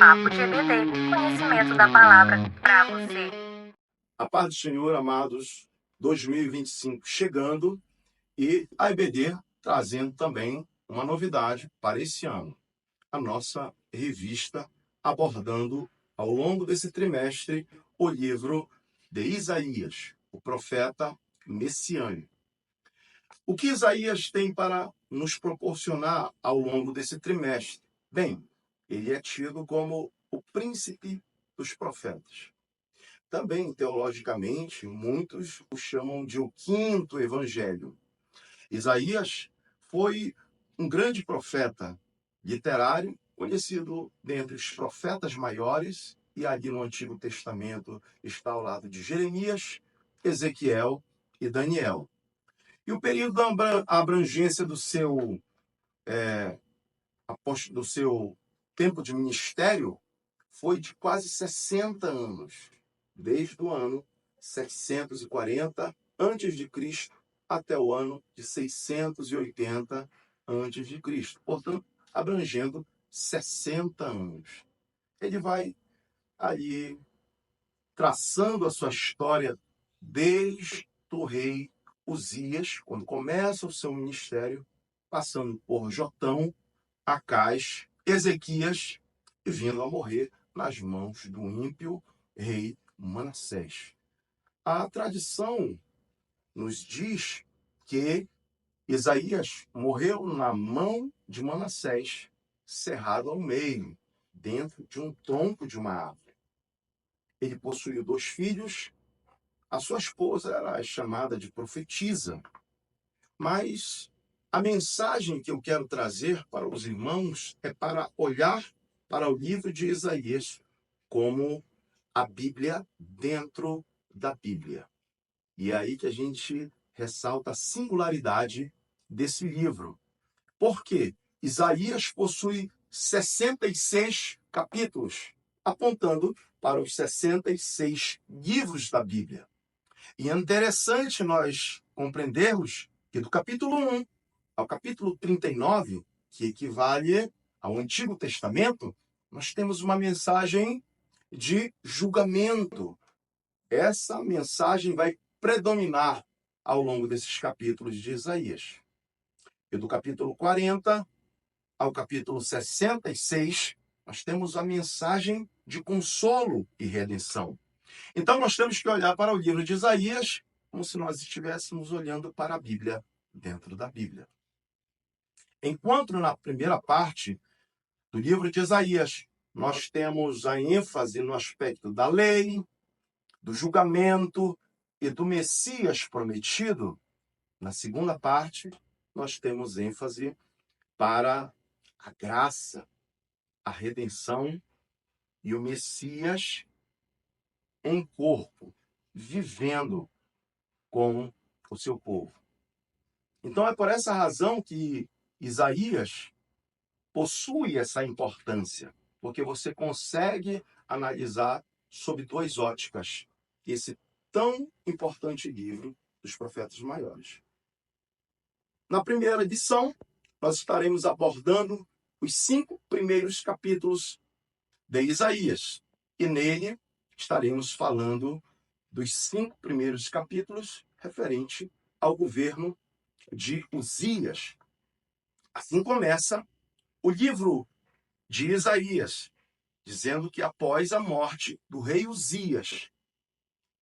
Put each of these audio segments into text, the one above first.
Papo GBD, conhecimento da palavra para você. A paz do Senhor, amados, 2025 chegando e a EBD trazendo também uma novidade para esse ano. A nossa revista abordando ao longo desse trimestre o livro de Isaías, o profeta messiânico. O que Isaías tem para nos proporcionar ao longo desse trimestre? Bem, ele é tido como o príncipe dos profetas. Também, teologicamente, muitos o chamam de o quinto evangelho. Isaías foi um grande profeta literário, conhecido dentre os profetas maiores, e ali no Antigo Testamento está ao lado de Jeremias, Ezequiel e Daniel. E o período da abrangência do seu tempo de ministério foi de quase 60 anos, desde o ano 740 a.C. até o ano de 680 a.C., portanto, abrangendo 60 anos. Ele vai ali traçando a sua história desde o rei Uzias, quando começa o seu ministério, passando por Jotão, Acás, Ezequias e vindo a morrer nas mãos do ímpio rei Manassés. A tradição nos diz que Isaías morreu na mão de Manassés, cerrado ao meio, dentro de um tronco de uma árvore. Ele possuiu 2 filhos, a sua esposa era chamada de profetisa, mas a mensagem que eu quero trazer para os irmãos é para olhar para o livro de Isaías como a Bíblia dentro da Bíblia. E é aí que a gente ressalta a singularidade desse livro. Porque Isaías possui 66 capítulos, apontando para os 66 livros da Bíblia. E é interessante nós compreendermos que do capítulo 1 ao capítulo 39, que equivale ao Antigo Testamento, nós temos uma mensagem de julgamento. Essa mensagem vai predominar ao longo desses capítulos de Isaías. E do capítulo 40 ao capítulo 66, nós temos a mensagem de consolo e redenção. Então, nós temos que olhar para o livro de Isaías como se nós estivéssemos olhando para a Bíblia dentro da Bíblia. Enquanto na primeira parte do livro de Isaías, nós temos a ênfase no aspecto da lei, do julgamento e do Messias prometido, na segunda parte, nós temos ênfase para a graça, a redenção e o Messias em corpo, vivendo com o seu povo. Então é por essa razão que Isaías possui essa importância, porque você consegue analisar sob 2 óticas esse tão importante livro dos profetas maiores. Na primeira edição, nós estaremos abordando os 5 primeiros capítulos de Isaías, e nele estaremos falando dos 5 primeiros capítulos referente ao governo de Uzias. Assim começa o livro de Isaías, dizendo que após a morte do rei Uzias,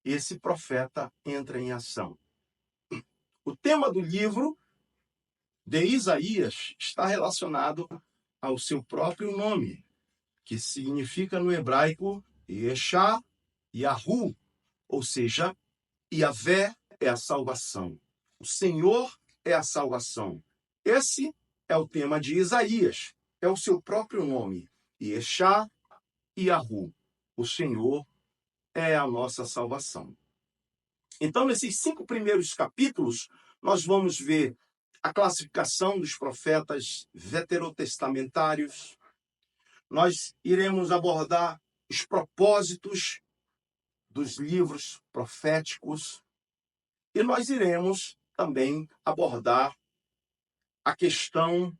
esse profeta entra em ação. O tema do livro de Isaías está relacionado ao seu próprio nome, que significa no hebraico Yeshá, Yahu, ou seja, Yahvé é a salvação. O Senhor é a salvação. Esse é o tema de Isaías, é o seu próprio nome, Yeshá e Yahu. O Senhor é a nossa salvação. Então, nesses 5 primeiros capítulos, nós vamos ver a classificação dos profetas veterotestamentários. Nós iremos abordar os propósitos dos livros proféticos e nós iremos também abordar a questão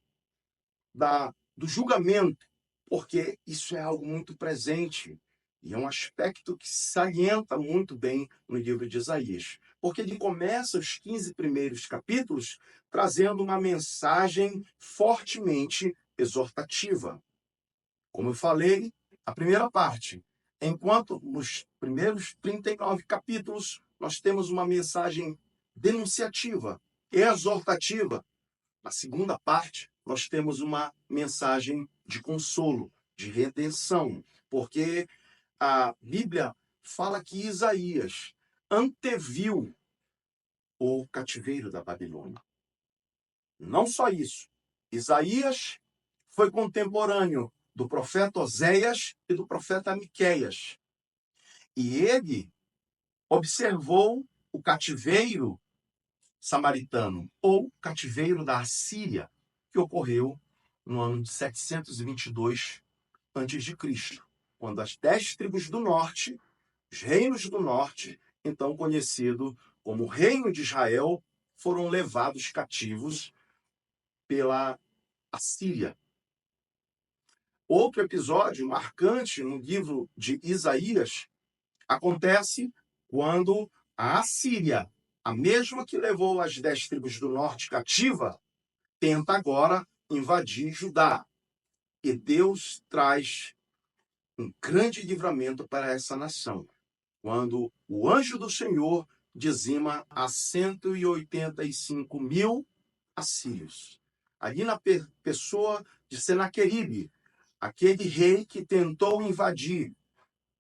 do julgamento porque isso é algo muito presente e é um aspecto que salienta muito bem no livro de Isaías, porque ele começa os 15 primeiros capítulos trazendo uma mensagem fortemente exortativa. Como eu falei, a primeira parte, enquanto nos primeiros 39 capítulos nós temos uma mensagem denunciativa, exortativa. Na segunda parte, nós temos uma mensagem de consolo, de redenção, porque a Bíblia fala que Isaías anteviu o cativeiro da Babilônia. Não só isso, Isaías foi contemporâneo do profeta Oséias e do profeta Miqueias. E ele observou o cativeiro samaritano, ou cativeiro da Assíria, que ocorreu no ano de 722 a.C., quando as 10 tribos do norte, os reinos do norte, então conhecido como Reino de Israel, foram levados cativos pela Assíria. Outro episódio marcante no livro de Isaías acontece quando a Assíria, a mesma que levou as 10 tribos do norte cativa, tenta agora invadir Judá. E Deus traz um grande livramento para essa nação, quando o anjo do Senhor dizima a 185 mil assírios. Ali na pessoa de Senaqueribe, aquele rei que tentou invadir,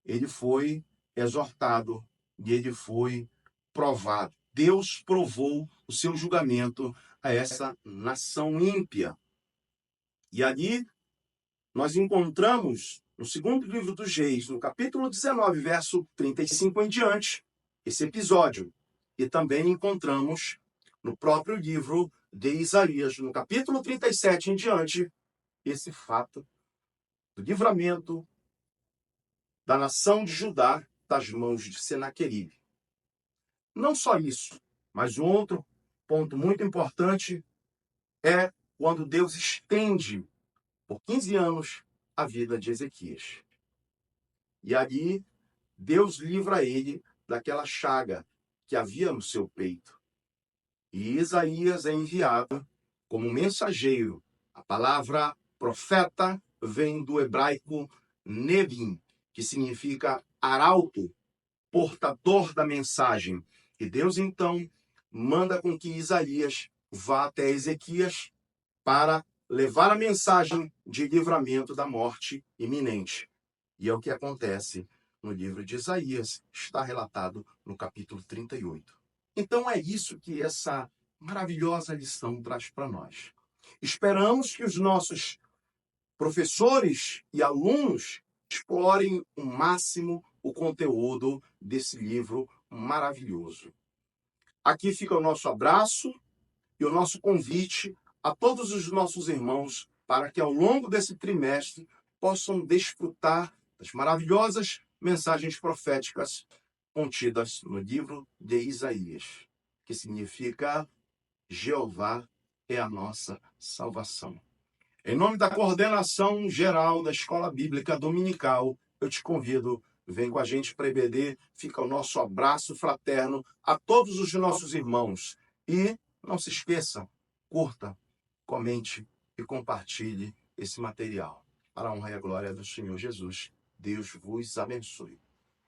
ele foi exortado e ele foi provado. Deus provou o seu julgamento a essa nação ímpia. E ali nós encontramos, no segundo livro dos Reis, no capítulo 19, verso 35 em diante, esse episódio. E também encontramos no próprio livro de Isaías, no capítulo 37 em diante, esse fato do livramento da nação de Judá das mãos de Senaqueribe. Não só isso, mas um outro ponto muito importante é quando Deus estende por 15 anos a vida de Ezequias. E ali Deus livra ele daquela chaga que havia no seu peito. E Isaías é enviado como mensageiro. A palavra profeta vem do hebraico nevim, que significa arauto, portador da mensagem. E Deus, então, manda com que Isaías vá até Ezequias para levar a mensagem de livramento da morte iminente. E é o que acontece no livro de Isaías, está relatado no capítulo 38. Então é isso que essa maravilhosa lição traz para nós. Esperamos que os nossos professores e alunos explorem o máximo o conteúdo desse livro maravilhoso. Aqui fica o nosso abraço e o nosso convite a todos os nossos irmãos para que ao longo desse trimestre possam desfrutar das maravilhosas mensagens proféticas contidas no livro de Isaías, que significa Jeová é a nossa salvação. Em nome da coordenação geral da Escola Bíblica Dominical, eu te convido, vem com a gente para a EBD, fica o nosso abraço fraterno a todos os nossos irmãos. E não se esqueça, curta, comente e compartilhe esse material. Para a honra e a glória do Senhor Jesus, Deus vos abençoe.